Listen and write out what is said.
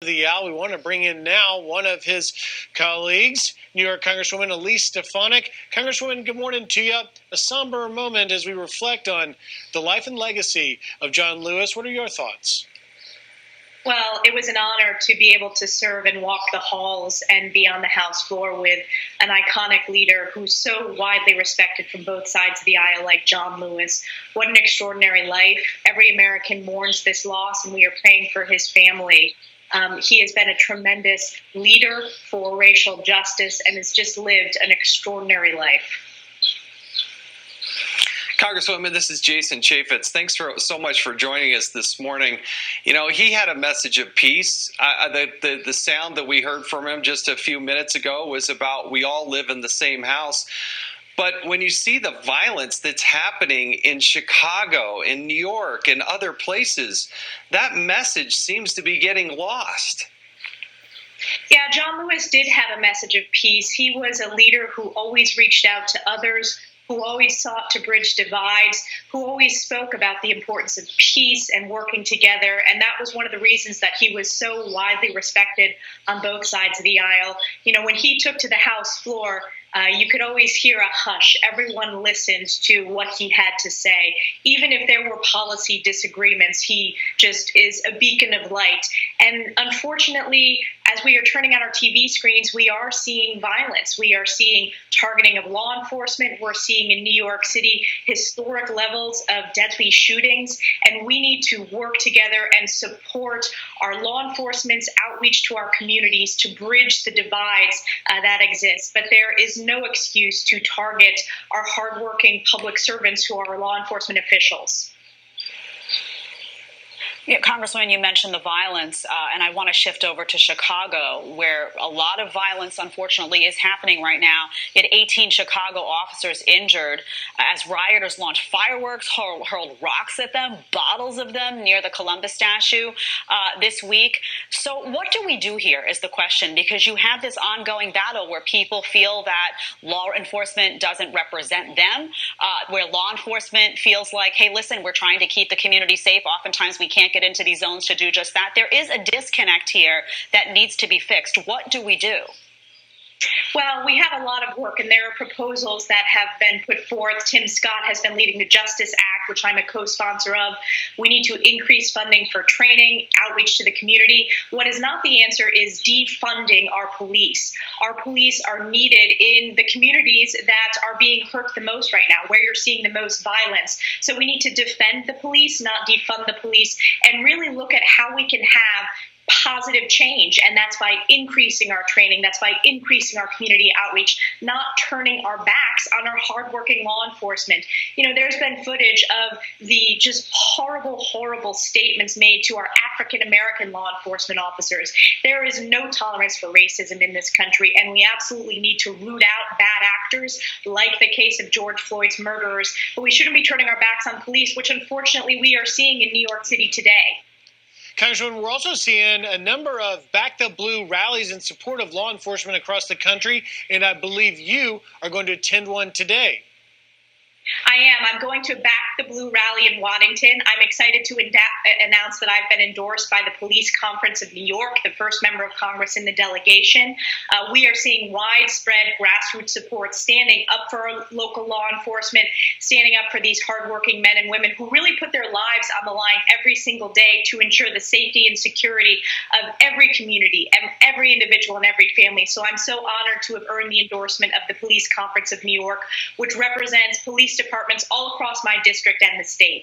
of the aisle. We want to bring in now one of his colleagues, New York Congresswoman Elise Stefanik. Congresswoman, good morning to you. A somber moment as we reflect on the life and legacy of John Lewis. What are your thoughts? Well, it was an honor to be able to serve and walk the halls and be on the House floor with an iconic leader who's so widely respected from both sides of the aisle like John Lewis. What an extraordinary life. Every American mourns this loss, and we are praying for his family. He has been a tremendous leader for racial justice and has just lived an extraordinary life. Congresswoman, this is Jason Chaffetz. Thanks so much for joining us this morning. You know, he had a message of peace. The sound that we heard from him just a few minutes ago was about we all live in the same house. But when you see the violence that's happening in Chicago, in New York, and other places, that message seems to be getting lost. Yeah, John Lewis did have a message of peace. He was a leader who always reached out to others, who always sought to bridge divides, who always spoke about the importance of peace and working together. And that was one of the reasons that he was so widely respected on both sides of the aisle. You know, when he took to the House floor, you could always hear a hush. Everyone listened to what he had to say. Even if there were policy disagreements, he just is a beacon of light. And unfortunately, as we are turning on our TV screens, we are seeing violence. We are seeing targeting of law enforcement. We're seeing in New York City historic levels of deadly shootings. And we need to work together and support our law enforcement's outreach to our communities to bridge the divides that exist. But there is no excuse to target our hardworking public servants who are law enforcement officials. Yeah, Congresswoman, you mentioned the violence, and I want to shift over to Chicago, where a lot of violence, unfortunately, is happening right now. You had 18 Chicago officers injured as rioters launched fireworks, hurled rocks at them, bottles of them near the Columbus statue this week. So what do we do here is the question, because you have this ongoing battle where people feel that law enforcement doesn't represent them, where law enforcement feels like, hey, listen, we're trying to keep the community safe. Oftentimes we can't get into these zones to do just that. There is a disconnect here that needs to be fixed. What do we do? Well, we have a lot of work, and there are proposals that have been put forth. Tim Scott has been leading the Justice Act, which I'm a co-sponsor of. We need to increase funding for training, outreach to the community. What is not the answer is defunding our police. Our police are needed in the communities that are being hurt the most right now, where you're seeing the most violence. So we need to defend the police, not defund the police, and really look at how we can have positive change, and that's by increasing our training, that's by increasing our community outreach, not turning our backs on our hardworking law enforcement. You know, there's been footage of the just horrible statements made to our African-American law enforcement officers. There is no tolerance for racism in this country, and we absolutely need to root out bad actors like the case of George Floyd's murderers, but we shouldn't be turning our backs on police, which unfortunately we are seeing in New York City today. Congresswoman, we're also seeing a number of Back the Blue rallies in support of law enforcement across the country, and I believe you are going to attend one today. I am. I'm going to Back the Blue rally in Waddington. I'm excited to announce that I've been endorsed by the Police Conference of New York, the first member of Congress in the delegation. We are seeing widespread grassroots support, standing up for our local law enforcement, standing up for these hardworking men and women who really put their lives on the line every single day to ensure the safety and security of every community and every individual and every family. So I'm so honored to have earned the endorsement of the Police Conference of New York, which represents police departments all across my district and the state.